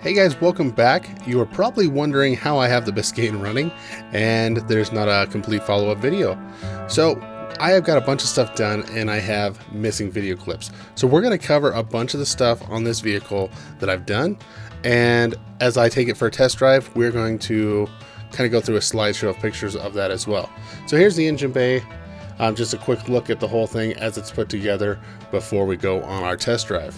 Hey guys, welcome back. You are probably wondering how I have the Biscayne running and there's not a complete follow-up video. So I have got a bunch of stuff done and I have missing video clips. So we're going to cover a bunch of the stuff on this vehicle that I've done. And as I take it for a test drive, we're going to kind of go through a slideshow of pictures of that as well. So here's the engine bay. Just a quick look at the whole thing as it's put together before we go on our test drive.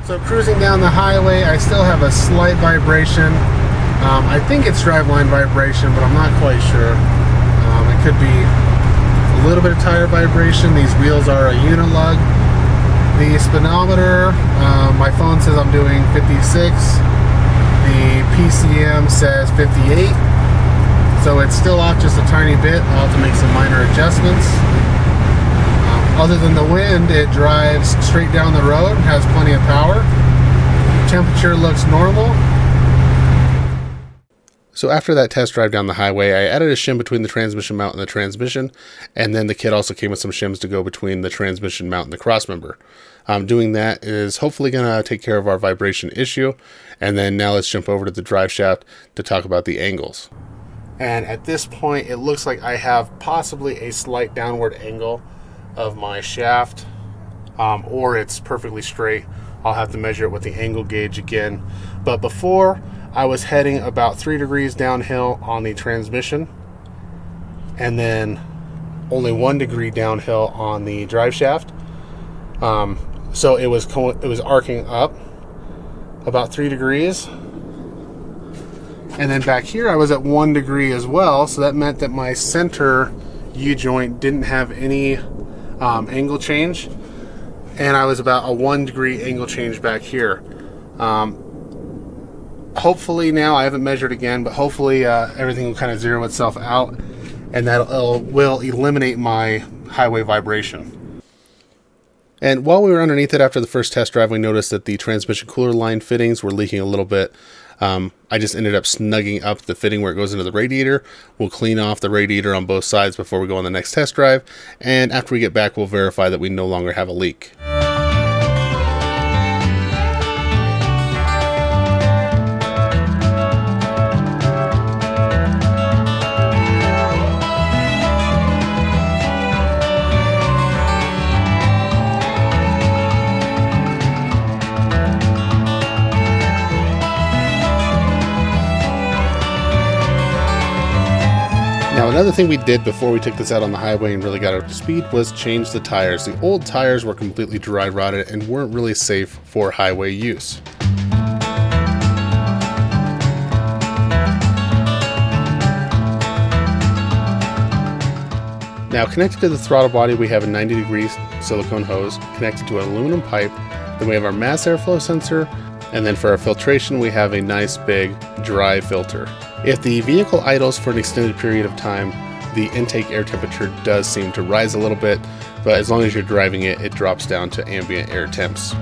So cruising down the highway, I still have a slight vibration. I think it's driveline vibration, but I'm not quite sure. It could be a little bit of tire vibration. These wheels are a unilug. The speedometer, my phone says I'm doing 56. The PCM says 58. So it's still off just a tiny bit. I'll have to make some minor adjustments. Other than the wind, it drives straight down the road, has plenty of power. Temperature looks normal. So after that test drive down the highway, I added a shim between the transmission mount and the transmission, and then the kit also came with some shims to go between the transmission mount and the crossmember. Doing that is hopefully going to take care of our vibration issue, and then now let's jump over to the drive shaft to talk about the angles. And at this point, it looks like I have possibly a slight downward angle of my shaft, or it's perfectly straight. I'll have to measure it with the angle gauge again. But before, I was heading about 3 degrees downhill on the transmission, and then only 1 degree downhill on the drive shaft. So it was arcing up about 3 degrees. And then back here I was at 1 degree as well, so that meant that my center U-joint didn't have any angle change, and I was about a 1 degree angle change back here. Hopefully now, I haven't measured again, but hopefully everything will kind of zero itself out, and that will eliminate my highway vibration. And while we were underneath it after the first test drive, we noticed that the transmission cooler line fittings were leaking a little bit. I just ended up snugging up the fitting where it goes into the radiator. We'll clean off the radiator on both sides before we go on the next test drive. And after we get back, we'll verify that we no longer have a leak. Now, another thing we did before we took this out on the highway and really got up to speed was change the tires. The old tires were completely dry rotted and weren't really safe for highway use. Now, connected to the throttle body, we have a 90-degree silicone hose connected to an aluminum pipe. Then we have our mass airflow sensor. And then for our filtration, we have a nice big dry filter. If the vehicle idles for an extended period of time, the intake air temperature does seem to rise a little bit, but as long as you're driving it, it drops down to ambient air temps.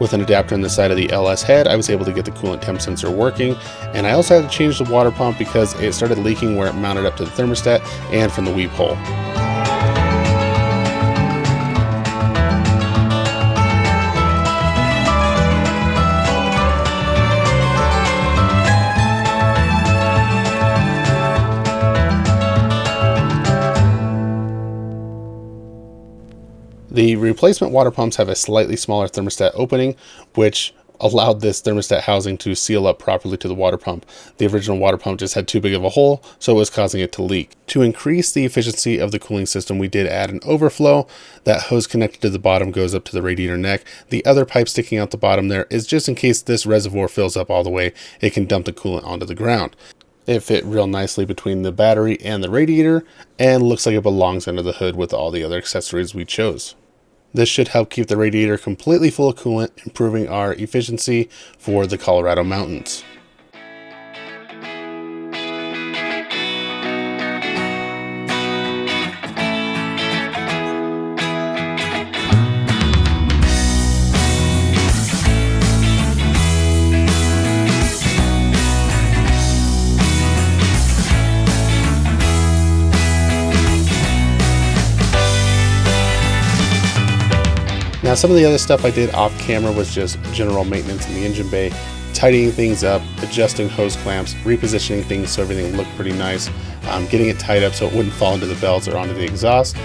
With an adapter on the side of the LS head, I was able to get the coolant temp sensor working, and I also had to change the water pump because it started leaking where it mounted up to the thermostat and from the weep hole. The replacement water pumps have a slightly smaller thermostat opening, which allowed this thermostat housing to seal up properly to the water pump. The original water pump just had too big of a hole, so it was causing it to leak. To increase the efficiency of the cooling system, we did add an overflow. That hose connected to the bottom goes up to the radiator neck. The other pipe sticking out the bottom there is just in case this reservoir fills up all the way, it can dump the coolant onto the ground. It fit real nicely between the battery and the radiator, and looks like it belongs under the hood with all the other accessories we chose. This should help keep the radiator completely full of coolant, improving our efficiency for the Colorado mountains. Now, some of the other stuff I did off camera was just general maintenance in the engine bay, tidying things up, adjusting hose clamps, repositioning things so everything looked pretty nice, getting it tied up so it wouldn't fall into the belts or onto the exhaust.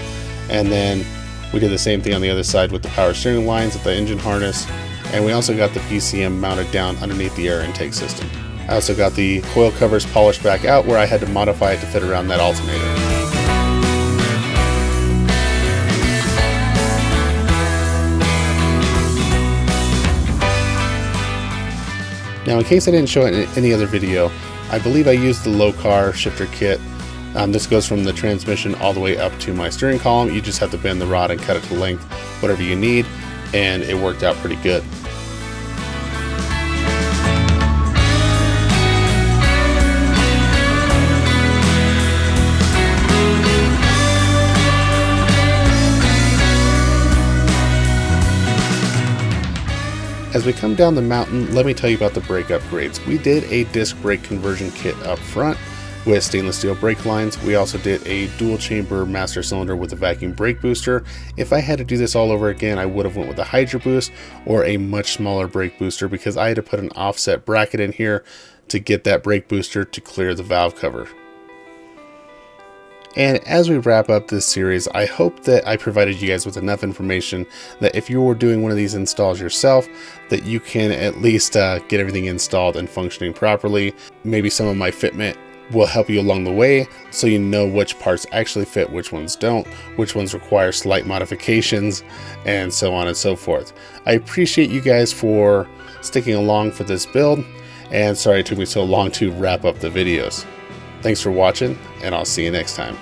And then we did the same thing on the other side with the power steering lines at the engine harness, and we also got the PCM mounted down underneath the air intake system. I also got the coil covers polished back out where I had to modify it to fit around that alternator. Now, in case I didn't show it in any other video, I believe I used the low car shifter kit. This goes from the transmission all the way up to my steering column. You just have to bend the rod and cut it to length, whatever you need, and it worked out pretty good. As we come down the mountain, let me tell you about the brake upgrades. We did a disc brake conversion kit up front with stainless steel brake lines. We also did a dual chamber master cylinder with a vacuum brake booster. If I had to do this all over again, I would have went with a Hydro Boost or a much smaller brake booster because I had to put an offset bracket in here to get that brake booster to clear the valve cover. And as we wrap up this series, I hope that I provided you guys with enough information that if you were doing one of these installs yourself, that you can at least get everything installed and functioning properly. Maybe some of my fitment will help you along the way so you know which parts actually fit, which ones don't, which ones require slight modifications, and so on and so forth. I appreciate you guys for sticking along for this build, and sorry it took me so long to wrap up the videos. Thanks for watching, and I'll see you next time.